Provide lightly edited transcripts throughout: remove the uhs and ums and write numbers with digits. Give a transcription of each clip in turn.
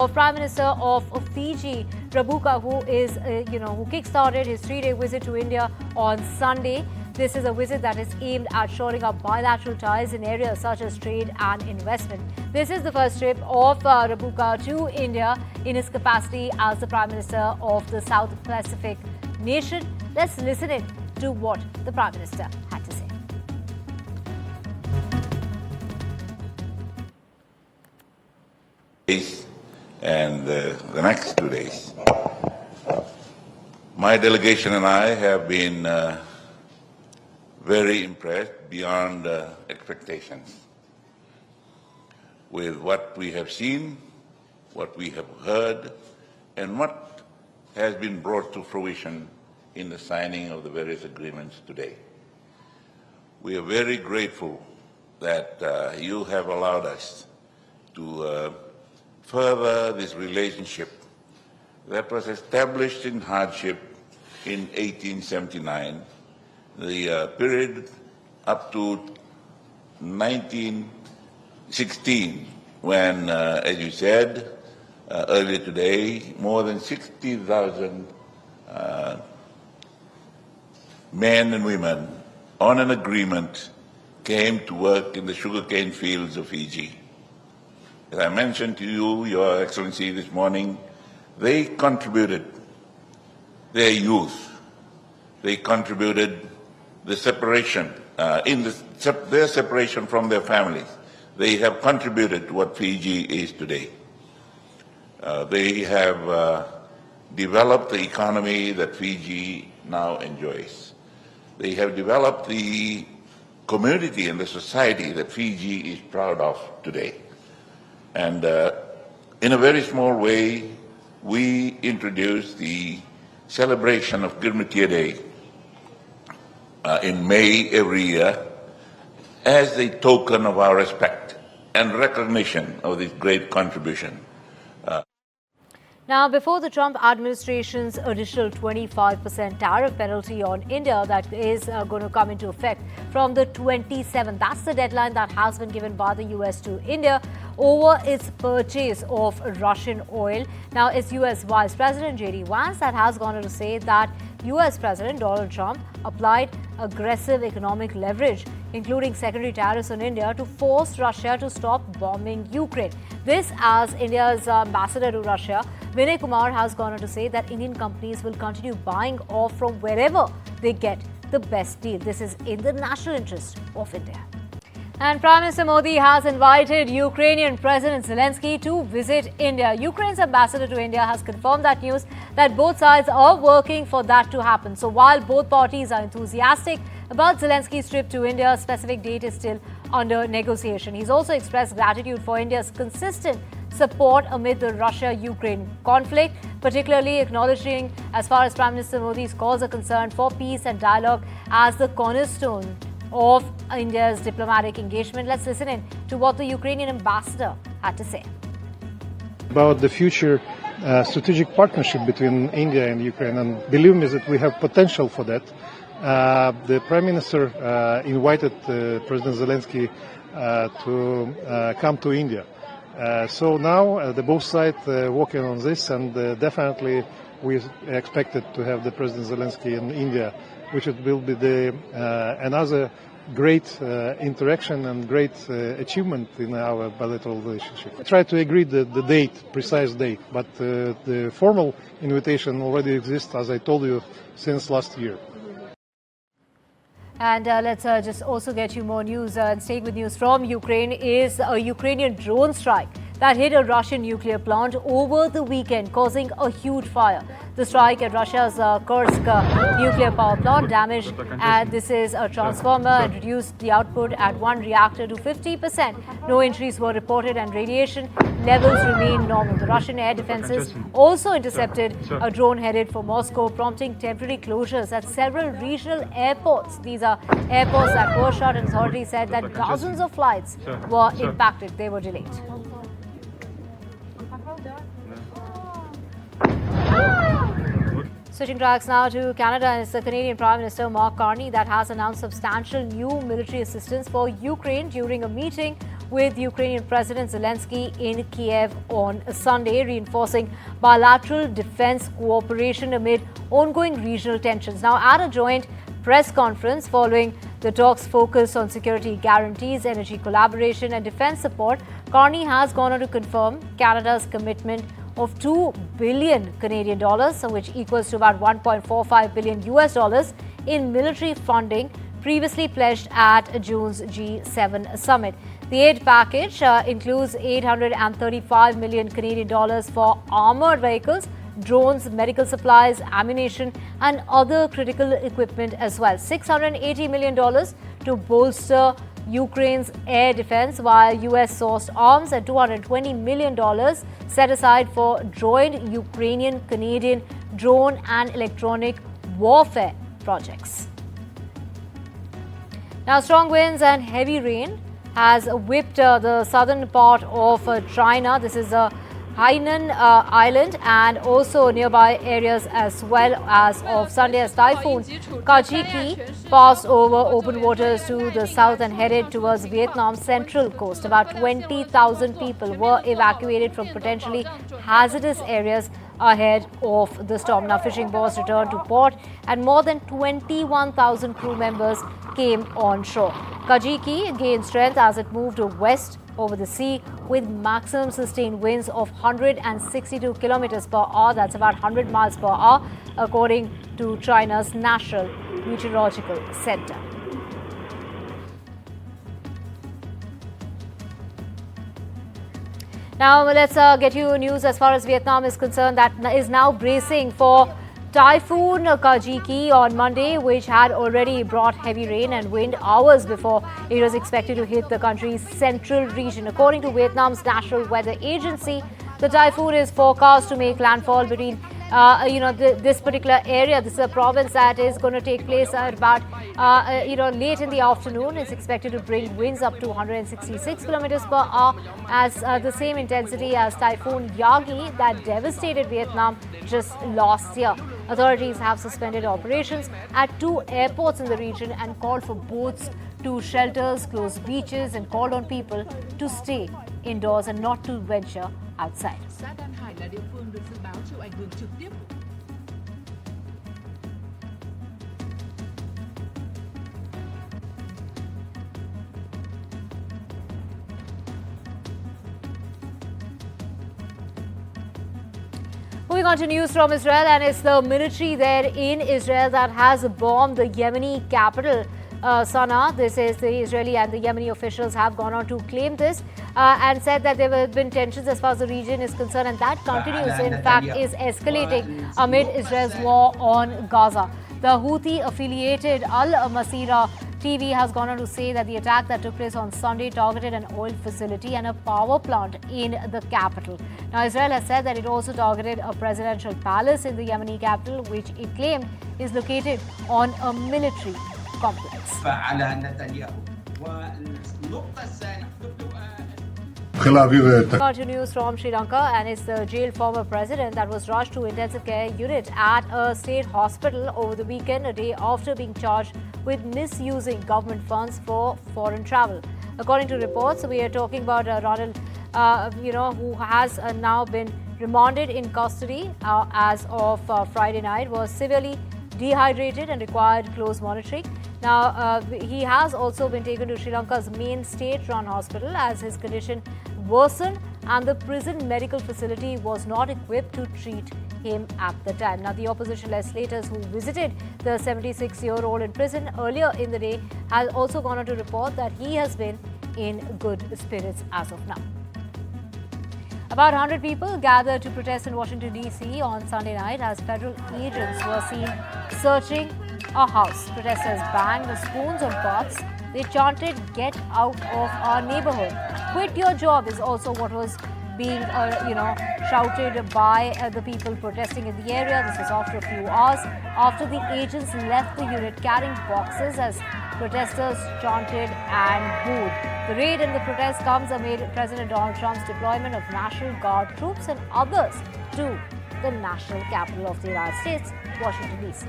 of Prime Minister of Fiji, Rabuka, who kick-started his 3-day visit to India on Sunday. This is a visit that is aimed at shoring up bilateral ties in areas such as trade and investment. This is the first trip of Rabuka to India in his capacity as the Prime Minister of the South Pacific nation. Let's listen in to what the Prime Minister had to say. And the next 2 days, my delegation and I have been very impressed beyond expectations with what we have seen, what we have heard, and what has been brought to fruition in the signing of the various agreements today. We are very grateful that you have allowed us to further this relationship that was established in hardship in 1879, the period up to 1916, when, as you said earlier today, more than 60,000 men and women on an agreement came to work in the sugarcane fields of Fiji. As I mentioned to you, Your Excellency, this morning, they contributed their youth. They contributed the separation, their separation from their families. They have contributed to what Fiji is today. They have developed the economy that Fiji now enjoys. They have developed the community and the society that Fiji is proud of today. And in a very small way, we introduced the celebration of Girmitia Day in May every year as a token of our respect and recognition of this great contribution. Now, before the Trump administration's additional 25% tariff penalty on India that is going to come into effect from the 27th, that's the deadline that has been given by the U.S. to India over its purchase of Russian oil. Now, it's U.S. Vice President JD Vance that has gone on to say that U.S. President Donald Trump applied aggressive economic leverage, including secondary tariffs on India, to force Russia to stop bombing Ukraine. This as India's ambassador to Russia, Vinay Kumar, has gone on to say that Indian companies will continue buying off from wherever they get the best deal. This is in the national interest of India. And Prime Minister Modi has invited Ukrainian President Zelensky to visit India. Ukraine's ambassador to India has confirmed that news, that both sides are working for that to happen. So while both parties are enthusiastic about Zelensky's trip to India, a specific date is still under negotiation. He's also expressed gratitude for India's consistent support amid the Russia-Ukraine conflict, particularly acknowledging, as far as Prime Minister Modi's calls are concerned, for peace and dialogue as the cornerstone of India's diplomatic engagement. Let's listen in to what the Ukrainian ambassador had to say. About the future strategic partnership between India and Ukraine, and believe me that we have potential for that. The Prime Minister invited President Zelensky to come to India. So now the both sides working on this, and definitely we expected to have the President Zelensky in India, which will be another great interaction and great achievement in our bilateral relationship. I tried to agree the precise date, but the formal invitation already exists, as I told you, since last year. And let's just also get you more news and staying with news from Ukraine is a Ukrainian drone strike that hit a Russian nuclear plant over the weekend, causing a huge fire. The strike at Russia's Kursk nuclear power plant damaged, and this is a transformer, and reduced the output at one reactor to 50%. No injuries were reported, and radiation levels remain normal. The Russian air defenses also intercepted a drone headed for Moscow, prompting temporary closures at several regional airports. These are airports that were shut, and authorities said that dozens of flights were impacted. They were delayed. Switching tracks now to Canada, and it's the Canadian Prime Minister Mark Carney that has announced substantial new military assistance for Ukraine during a meeting with Ukrainian President Zelensky in Kiev on Sunday, reinforcing bilateral defense cooperation amid ongoing regional tensions. Now, at a joint press conference following the talks focused on security guarantees, energy collaboration and defense support, Carney has gone on to confirm Canada's commitment of 2 billion Canadian dollars, which equals to about 1.45 billion US dollars in military funding previously pledged at June's G7 summit. The aid package includes 835 million Canadian dollars for armored vehicles, drones, medical supplies, ammunition and other critical equipment as well. $680 million to bolster Ukraine's air defense, while US-sourced arms, and $220 million set aside for joint Ukrainian-Canadian drone and electronic warfare projects. Now, strong winds and heavy rain has whipped the southern part of China. This is Hainan Island and also nearby areas as well as of Sunday as Typhoon Kajiki passed over open waters to the south and headed towards Vietnam's central coast. About 20,000 people were evacuated from potentially hazardous areas ahead of the storm. Now, fishing boats returned to port and more than 21,000 crew members came on shore. Kajiki gained strength as it moved west over the sea with maximum sustained winds of 162 kilometers per hour. That's about 100 miles per hour, according to China's National Meteorological Center. Now, let's get you news as far as Vietnam is concerned that is now bracing for Typhoon Kajiki on Monday, which had already brought heavy rain and wind hours before it was expected to hit the country's central region. According to Vietnam's National Weather Agency, the typhoon is forecast to make landfall between this particular area. This is a province that is going to take place at about late in the afternoon. It's expected to bring winds up to 166 kilometers per hour, as the same intensity as Typhoon Yagi that devastated Vietnam just last year. Authorities have suspended operations at 2 airports in the region and called for boats to shelters, closed beaches, and called on people to stay indoors and not to venture outside. Moving on to news from Israel, and it's the military there in Israel that has bombed the Yemeni capital, Sana'a. This is the Israeli and the Yemeni officials have gone on to claim this and said that there have been tensions as far as the region is concerned, and that continues, in fact, is escalating amid Israel's war on Gaza. The Houthi-affiliated Al Masira TV has gone on to say that the attack that took place on Sunday targeted an oil facility and a power plant in the capital. Now, Israel has said that it also targeted a presidential palace in the Yemeni capital, which it claimed is located on a military complex. Continues from Sri Lanka, and it's the jailed former president that was rushed to intensive care unit at a state hospital over the weekend, a day after being charged with misusing government funds for foreign travel. According to reports, we are talking about Ronald, who has now been remanded in custody as of Friday night, was severely dehydrated and required close monitoring. Now, he has also been taken to Sri Lanka's main state-run hospital as his condition worsened and the prison medical facility was not equipped to treat him at the time. Now, the opposition legislators who visited the 76-year-old in prison earlier in the day has also gone on to report that he has been in good spirits as of now. About 100 people gathered to protest in Washington, D.C. on Sunday night as federal agents were seen searching a house. Protesters banged spoons on pots. They chanted, "Get out of our neighborhood." "Quit your job" is also what was being, shouted by the people protesting in the area. This was after a few hours after the agents left the unit carrying boxes as protesters chanted and booed. The raid and the protest comes amid President Donald Trump's deployment of National Guard troops and others to the national capital of the United States, Washington, D.C.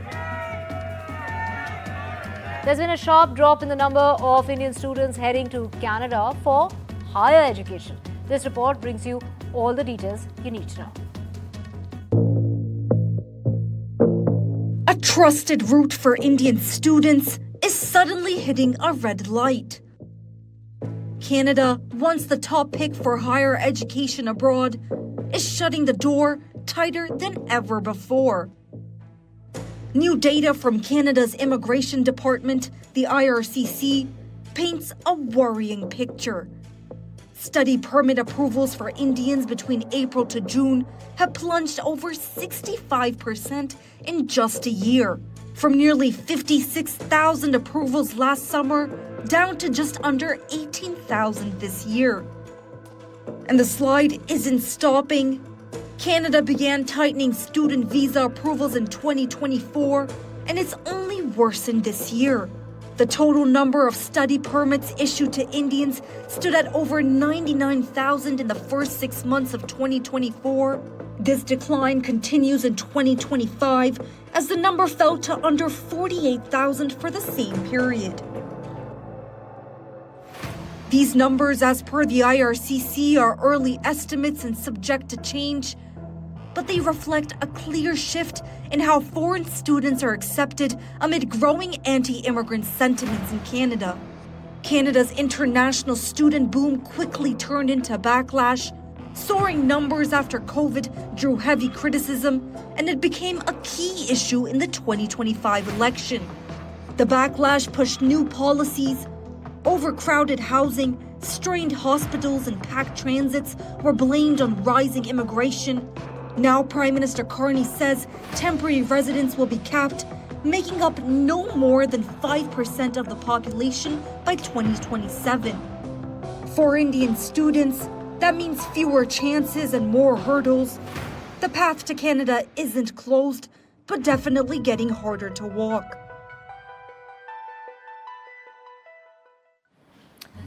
There's been a sharp drop in the number of Indian students heading to Canada for higher education. This report brings you all the details you need to know. A trusted route for Indian students is suddenly hitting a red light. Canada, once the top pick for higher education abroad, is shutting the door tighter than ever before. New data from Canada's Immigration Department, the IRCC, paints a worrying picture. Study permit approvals for Indians between April to June have plunged over 65% in just a year, from nearly 56,000 approvals last summer down to just under 18,000 this year. And the slide isn't stopping. Canada began tightening student visa approvals in 2024, and it's only worsened this year. The total number of study permits issued to Indians stood at over 99,000 in the first 6 months of 2024. This decline continues in 2025 as the number fell to under 48,000 for the same period. These numbers, as per the IRCC, are early estimates and subject to change, but they reflect a clear shift in how foreign students are accepted amid growing anti-immigrant sentiments in Canada. Canada's international student boom quickly turned into backlash. Soaring numbers after COVID drew heavy criticism, and it became a key issue in the 2025 election. The backlash pushed new policies. Overcrowded housing, strained hospitals, and packed transits were blamed on rising immigration. Now Prime Minister Carney says temporary residents will be capped, making up no more than 5% of the population by 2027. For Indian students, that means fewer chances and more hurdles. The path to Canada isn't closed, but definitely getting harder to walk.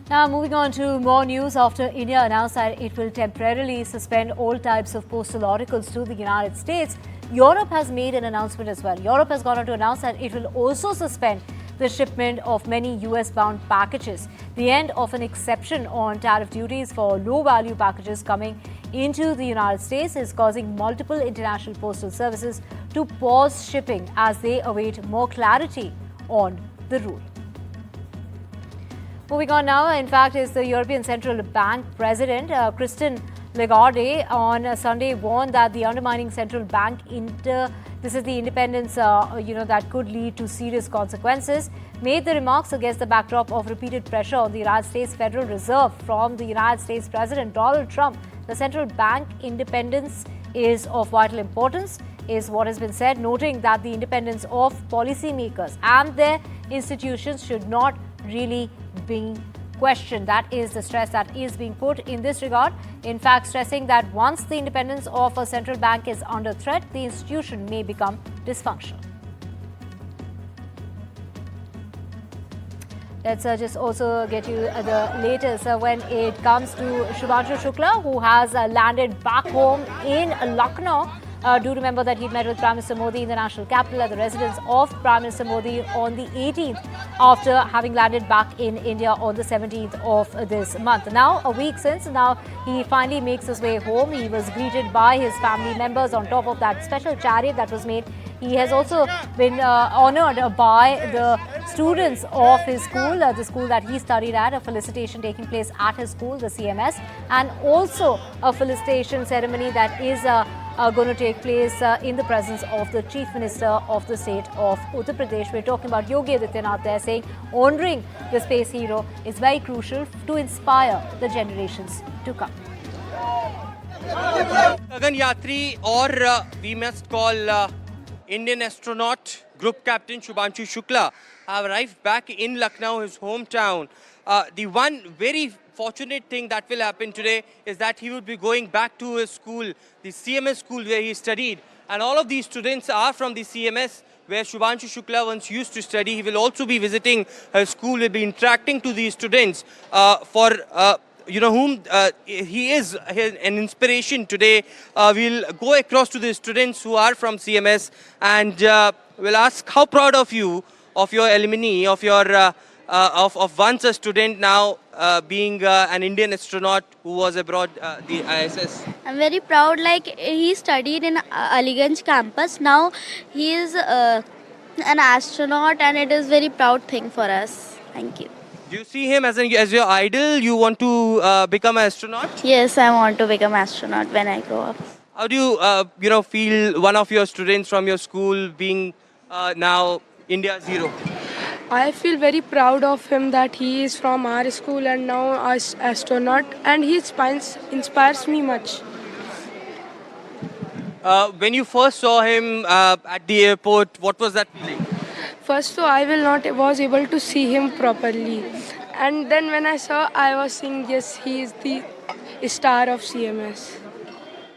Now, moving on to more news. After India announced that it will temporarily suspend all types of postal articles to the United States, Europe has made an announcement as well. Europe has gone on to announce that it will also suspend the shipment of many US-bound packages. The end of an exception on tariff duties for low-value packages coming into the United States is causing multiple international postal services to pause shipping as they await more clarity on the rule. Moving on now, in fact, is the European Central Bank President Christine Lagarde on Sunday warned that the undermining central bank this is the independence that could lead to serious consequences. Made the remarks against the backdrop of repeated pressure on the United States Federal Reserve from the United States President Donald Trump. The central bank independence is of vital importance, is what has been said, noting that the independence of policymakers and their institutions should not really be questioned. That is the stress that is being put in this regard. In fact, stressing that once the independence of a central bank is under threat, the institution may become dysfunctional. Let's just also get you the latest when it comes to Shubhanshu Shukla, who has landed back home in Lucknow. Do remember that he met with Prime Minister Modi in the national capital at the residence of Prime Minister Modi on the 18th after having landed back in India on the 17th of this month. Now, a week since, now he finally makes his way home. He was greeted by his family members on top of that special chariot that was made. He has also been honoured by the students of his school, the school that he studied at, a felicitation taking place at his school, the CMS, and also a felicitation ceremony that is going to take place in the presence of the Chief Minister of the state of Uttar Pradesh. We're talking about Yogi Adityanath there, saying honouring the space hero is very crucial to inspire the generations to come. Gagan Yatri, or we must call Indian astronaut Group Captain Shubhanshu Shukla, have arrived back in Lucknow, his hometown. The one very fortunate thing that will happen today is that he will be going back to his school, the CMS school where he studied. And all of these students are from the CMS where Shubhanshu Shukla once used to study. He will also be visiting his school, will be interacting to these students for whom he is an inspiration today. We'll go across to the students who are from CMS and we'll ask how proud of you, of your alumni, of your of once a student, now being an Indian astronaut who was abroad the ISS? I'm very proud. Like he studied in Aliganj campus. Now he is an astronaut, and it is very proud thing for us. Thank you. Do you see him as your idol? You want to become an astronaut? Yes, I want to become astronaut when I grow up. How do you feel one of your students from your school being now India's hero? I feel very proud of him that he is from our school and now as astronaut, and he inspires me much. When you first saw him at the airport, what was that feeling? First, so I was able to see him properly, and then when I saw, I was saying yes, he is the star of CMS.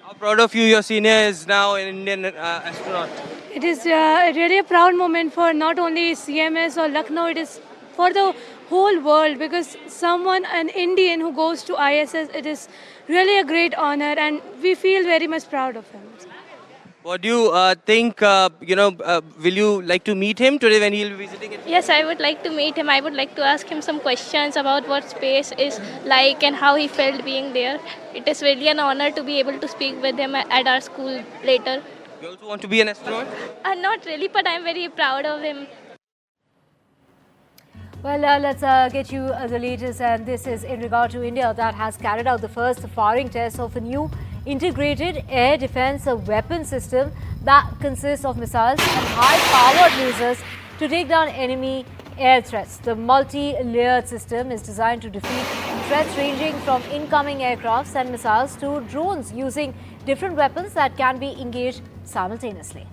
How proud of you your senior is now an Indian astronaut? It is really a proud moment for not only CMS or Lucknow, it is for the whole world, because an Indian who goes to ISS, it is really a great honor and we feel very much proud of him. What do you think, will you like to meet him today when he'll be visiting it? Yes, I would like to meet him. I would like to ask him some questions about what space is like and how he felt being there. It is really an honor to be able to speak with him at our school later. You also want to be an astronaut? Not really, but I'm very proud of him. Well, let's get you the latest, and this is in regard to India that has carried out the first firing test of a new integrated air defense weapon system that consists of missiles and high-powered lasers to take down enemy air threats. The multi-layered system is designed to defeat threats ranging from incoming aircrafts and missiles to drones using different weapons that can be engaged simultaneously.